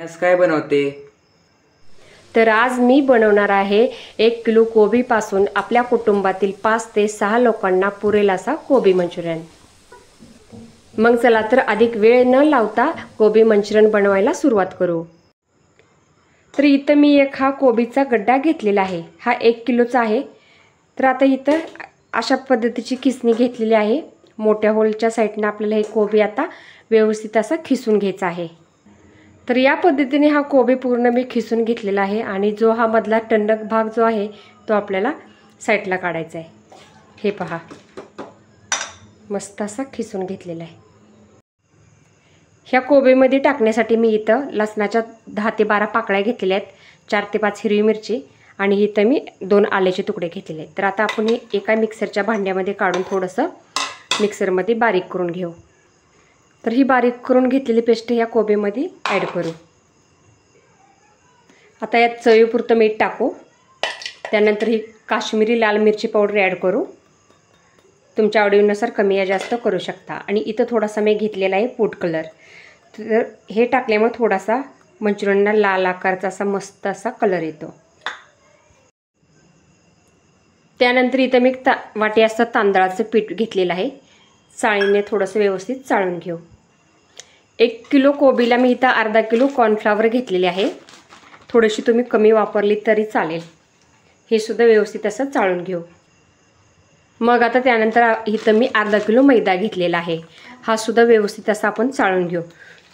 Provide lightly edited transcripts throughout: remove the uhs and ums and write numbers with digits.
आज काय बनवते? तर आज मी बनवणार आहे 1 किलो कोबीपासून आपल्या कुटुंबातील 5 ते 6 लोकांना पुरेल असा कोबी मंचुरियन। मग चला तर अधिक वेळ न लावता कोबी मंचुरियन बनवायला सुरुवात करू। तर इथं मी हा कोबीचा गड्डा घेतलेला आहे। हा 1 किलोचा आहे। तर आता इथं अशा पद्धतीची खिसणी घेतलेली आहे। मोठ्या होलच्या साईडने आपल्याला हे कोबी आता व्यवस्थित असा खिसून घ्यायचा आहे। तर या पद्धतीने हा कोबी पूर्ण मी खिसून घेतलेला आहे आणि जो हा मधला टणक भाग जो आहे तो आपल्याला साईडला काढायचा आहे। हे पहा, मस्त असा खिसून घेतलेला आहे। ह्या कोबीमध्ये टाकण्यासाठी मी इथं लसणाच्या 10 ते 12 पाकळ्या घेतलेल्या आहेत, 4 ते 5 हिरवी मिरची आणि इथं मी 2 आल्याचे तुकडे घेतलेले आहेत। तर आता आपण हे एका मिक्सरच्या भांड्यामध्ये काढून थोडंसं मिक्सरमध्ये बारीक करून घेऊ। तर ही बारीक करून घेतलेली पेस्ट या कोबीमध्ये ॲड करू। आता यात चवीपुरतं मीठ टाकू। त्यानंतर ही काश्मीरी लाल मिरची पावडर ॲड करू। तुमच्या आवडीनुसार कमी या जास्त करू शकता। आणि इथं थोडासा मी घेतलेला आहे फूड कलर। तर हे टाकल्यामुळे थोडासा मंचुरियनला लाल आकाराचा असा मस्त असा कलर येतो। त्यानंतर इथं मी वाटी असं तांदळाचं पीठ घेतलेलं आहे। चाळणीने थोडंसं व्यवस्थित चाळून घेऊ। 1 किलो कोबीला मी इथं अर्धा किलो कॉर्नफ्लॉवर घेतलेले आहे। थोडीशी तुम्ही कमी वापरली तरी चालेल। हे सुद्धा व्यवस्थित असं चाळून घेऊ। मग आता त्यानंतर इथं मी अर्धा किलो मैदा घेतलेला आहे। हा सुद्धा व्यवस्थित असा आपण चाळून घेऊ।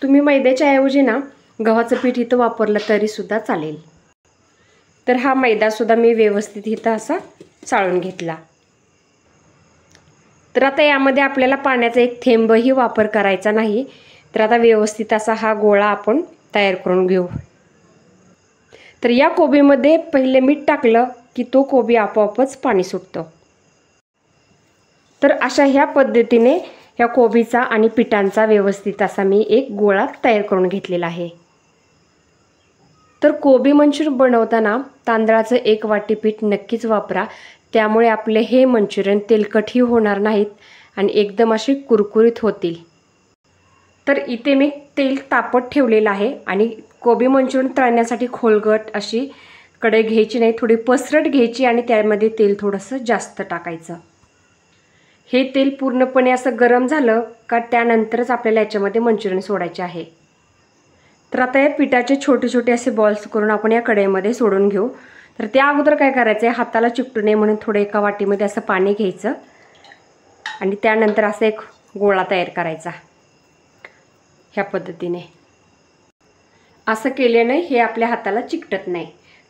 तुम्ही मैद्याच्या ऐवजी ना गव्हाचं पीठ इथं वापरलं तरी सुद्धा चालेल। तर हा मैदा सुद्धा मी व्यवस्थित इथं असा चाळून घेतला। तर आता यामध्ये आपल्याला पाण्याचा एक थेंबही वापर करायचा नाही। तर आता व्यवस्थित असा हा गोळा आपण तयार करून घेऊ। तर या कोबीमध्ये पहिले मीठ टाकलं की तो कोबी आपोआपच पाणी सुटतो। तर अशा ह्या पद्धतीने या कोबीचा आणि पिठांचा व्यवस्थित असा मी एक गोळा तयार करून घेतलेला आहे। तर कोबी मंचुरियन बनवताना तांदळाचं 1 वाटी पीठ नक्कीच वापरा। त्यामुळे आपले हे मंचुरियन तेलकटही होणार नाहीत आणि एकदम असे कुरकुरीत होतील। तर इथे मी तेल तापत ठेवलेलं आहे आणि कोबी मंचुरियन तळण्यासाठी खोलगट अशी कढई घ्यायची नाही, थोडी पसरट घ्यायची आणि त्यामध्ये तेल थोडंसं जास्त टाकायचं। हे तेल पूर्णपणे असं गरम झालं का त्यानंतरच आपल्याला याच्यामध्ये मंचुरियन सोडायचे आहे। तर आता या पिठाचे छोटे छोटे असे बॉल्स करून आपण या कढईमध्ये सोडून घेऊ। तर त्या अगोदर काय करायचं आहे, हाताला चिकटू नये म्हणून थोडं एका वाटीमध्ये असं पाणी घ्यायचं आणि त्यानंतर असं एक गोळा तयार करायचा। ह्या पद्धतीने असं केल्याने हे आपल्या हाताला चिकटत नाही।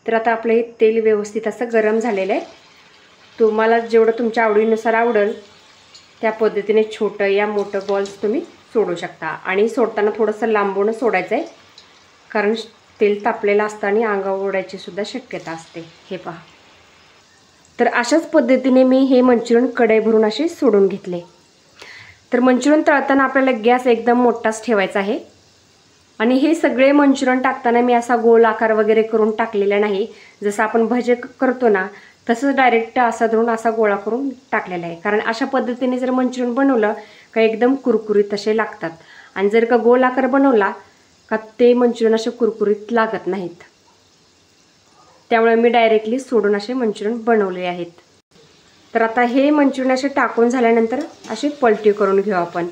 तर आता आपलं हे तेल व्यवस्थित असं गरम झालेलं आहे। तुम्हाला जेवढं तुमच्या आवडीनुसार आवडेल त्या पद्धतीने छोटं या मोठं बॉल्स तुम्ही सोडू शकता। आणि सोडताना थोडंसं लांबून सोडायचं आहे, कारण तेल तापलेलं असतं आणि अंगावर उडायची सुद्धा शक्यता असते। हे पहा, तर अशाच पद्धतीने मी हे मंचुरियन कढई भरून असे सोडून घेतले। तर मंचुरियन तळताना आपल्याला गॅस एकदम मोठाच ठेवायचा आहे। आणि हे सगळे मंचुरियन टाकताना मी असा गोल आकार वगैरे करून टाकलेला नाही। जसं आपण भजे करतो ना तसंच डायरेक्ट असा धरून असा गोळा करून टाकलेला आहे। कारण अशा पद्धतीने जर मंचुरियन बनवलं का एकदम कुरकुरीत असे लागतात आणि जर का गोल आकार बनवला का ते मंचुरियन असे कुरकुरीत लागत नाहीत। त्यामुळे मी डायरेक्टली सोडून असे मंचुरियन बनवले आहेत। तर आता हे मंचुरियन असे टाकून झाल्यानंतर असे पलटी करून घेऊ आपण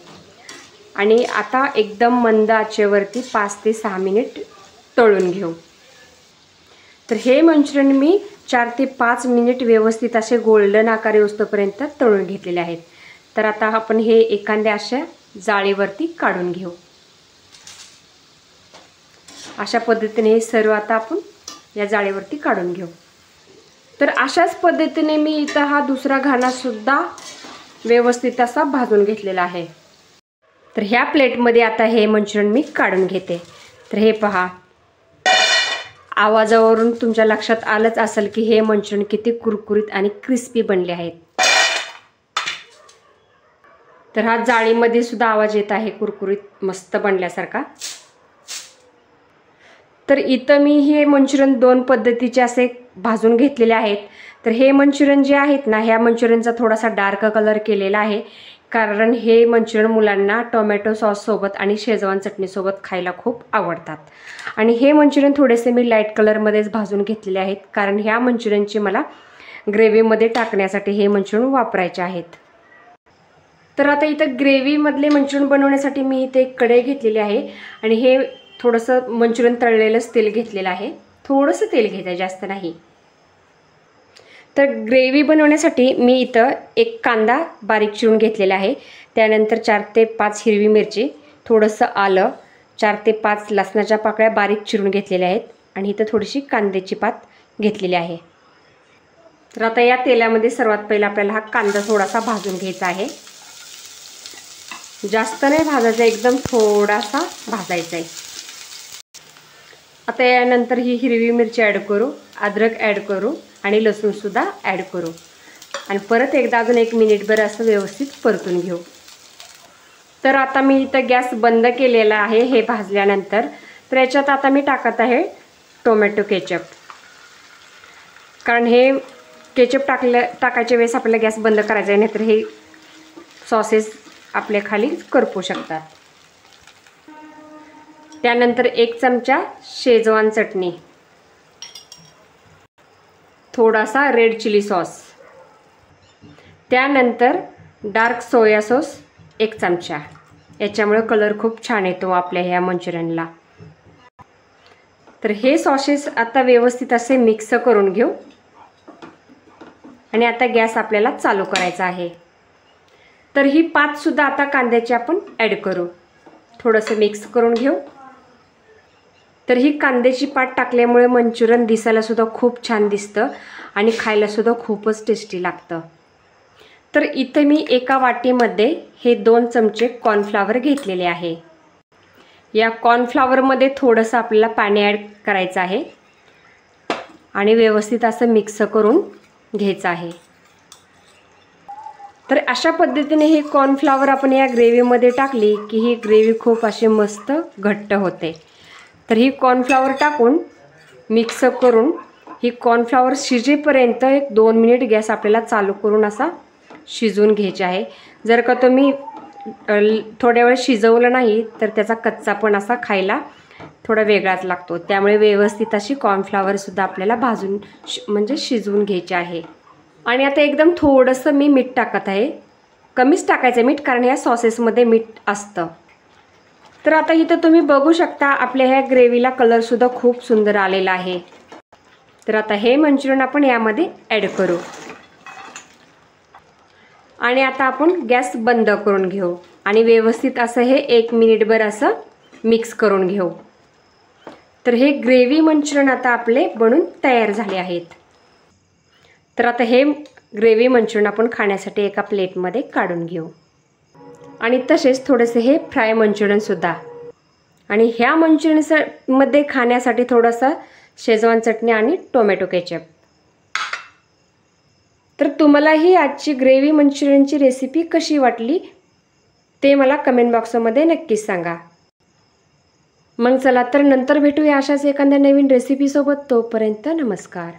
आणि आता एकदम मंद आचेवरती 5 ते 6 मिनिट तळून घेऊ। तर हे मंचुरियन मी 4 ते 5 मिनिट व्यवस्थित असे गोल्डन आकार येऊपर्यंत तळून घेतलेले आहेत। तर आता आपण हे एखाद्या अशा जाळीवरती काढून घेऊ। अशा पद्धतीने हे सर्व आता आपण या जाळीवरती काढून घेऊ। तर अशाच पद्धतीने मी इथं हा दुसरा घाणा सुद्धा व्यवस्थित असा भाजून घेतलेला आहे। तर ह्या प्लेटमध्ये आता हे मंचुरियन मी काढून घेते। तर हे पहा, आवाजावरून तुमच्या लक्षात आलंच असेल की हे मंचुरियन किती कुरकुरीत आणि क्रिस्पी बनले आहेत। तर हा जाळीमध्ये सुद्धा आवाज येत आहे कुरकुरीत मस्त बनल्यासारखा। तर इथं मी हे मंचुरियन 2 पद्धतीचे असे भाजून घेतलेले आहेत। तर हे मंचुरियन जे आहेत ना, ह्या मंचुरियनचा थोडासा डार्क कलर केलेला आहे, कारण हे मंचुरियन मुलांना टोमॅटो सॉससोबत आणि शेजवान चटणीसोबत खायला खूप आवडतात. आणि हे मंचुरियन थोडेसे मी लाईट कलरमध्येच भाजून घेतलेले आहेत, कारण ह्या मंचुरियनची मला ग्रेव्हीमध्ये टाकण्यासाठी हे मंचुरियन वापरायचे आहेत. तर आता इथं ग्रेव्हीमधले मंचुरियन बनवण्यासाठी मी इथे एक कढई घेतलेली आहे आणि हे थोडंसं मंचुरियन तळलेलंच तेल घेतलेलं आहे. थोडंसं तेल घ्यायचं आहे, जास्त नाही. तर ग्रेव्ही बनवण्यासाठी मी इथं एक कांदा बारीक चिरून घेतलेला आहे. त्यानंतर 4 ते 5 हिरवी मिरची, थोडंसं आलं, 4 ते 5 लसणाच्या पाकळ्या बारीक चिरून घेतलेल्या आहेत आणि इथं थोडीशी कांद्याची पात घेतलेली आहे. तर आता या तेलामध्ये सर्वात पहिला आपल्याला हा कांदा थोडासा भाजून घ्यायचा आहे. जास्त नाही भाजायचा, एकदम थोडासा भाजायचा आहे. आता यानंतर ही हिरवी मिरची ॲड करू, अद्रक ॲड करू आणि लसूणसुद्धा ॲड करू आणि परत एकदा अजून 1 मिनिटभर असं व्यवस्थित परतून घेऊ. तर आता मी इथं गॅस बंद केलेला आहे हे भाजल्यानंतर. तर याच्यात आता मी टाकत आहे टोमॅटो केचप, कारण हे केचप टाकायच्या वेळेस आपल्याला गॅस बंद करायचा आहे, नाहीतर हे सॉसेस आपल्या खाली करपू शकतात. त्यानंतर 1 चमचा शेजवान चटणी, थोडासा रेड चिली सॉस, त्यानंतर डार्क सोया सॉस 1 चमचा. याच्यामुळे कलर खूप छान येतो आपल्या ह्या मंचुरियनला. तर हे सॉसेस आता व्यवस्थित असे मिक्स करून घेऊ आणि आता गॅस आपल्याला चालू करायचा आहे. तर ही पातसुद्धा आता कांद्याची आपण ॲड करू, थोडंसं मिक्स करून घेऊ. तर ही कांद्याची पात टाकल्यामुळे मंचुरियन दिसायलासुद्धा खूप छान दिसतं आणि खायलासुद्धा खूपच टेस्टी लागतं. तर इथे मी एका वाटीमध्ये हे 2 चमचे कॉर्नफ्लॉवर घेतलेले आहे. या कॉर्नफ्लॉवरमध्ये थोडंसं आपल्याला पाणी ॲड करायचं आहे आणि व्यवस्थित असं मिक्स करून घ्यायचं आहे. तर अशा पद्धतीने हे कॉर्नफ्लॉवर आपण या ग्रेव्हीमध्ये टाकली की ही ग्रेव्ही खूप अशी मस्त घट्ट होते. तर ही कॉर्नफ्लॉवर टाकून मिक्स करून ही कॉर्नफ्लॉवर शिजेपर्यंत 1-2 मिनिट गॅस आपल्याला चालू करून असा शिजवून घ्यायचे आहे. जर का तुम्ही थोड्या वेळ शिजवलं नाही तर त्याचा कच्चापण असा खायला थोडा वेगळाच लागतो. त्यामुळे व्यवस्थित अशी कॉर्नफ्लॉवरसुद्धा आपल्याला भाजून म्हणजे शिजवून घ्यायचे आहे. आणि आता एकदम थोडंसं मी मीठ टाकत आहे, कमीच टाकायचं मीठ, कारण या सॉसेसमध्ये मीठ असतं. तर आता इथं तुम्ही बघू शकता आपल्या ह्या ग्रेव्हीला कलरसुद्धा खूप सुंदर आलेला आहे. तर आता हे मंचुरियन आपण यामध्ये ॲड करू आणि आता आपण गॅस बंद करून घेऊ आणि व्यवस्थित असं हे 1 मिनिटभर असं मिक्स करून घेऊ. तर हे ग्रेव्ही मंचुरियन आता आपले बनून तयार झाले आहेत. तर आता हे ग्रेव्ही मंचुरियन आपण खाण्यासाठी एका प्लेटमध्ये काढून घेऊ आणि तसेच थोडेसे हे फ्राय मंचुरियनसुद्धा. आणि ह्या मंचुरियनमध्ये खाण्यासाठी थोडासा शेजवान चटणी आणि टोमॅटो केचप. तर तुम्हाला ही आजची ग्रेव्ही मंचुरियनची रेसिपी कशी वाटली ते मला कमेंट बॉक्समध्ये नक्कीच सांगा. मग चला तर नंतर भेटूया अशाच एखाद्या नवीन रेसिपीसोबत. तोपर्यंत नमस्कार.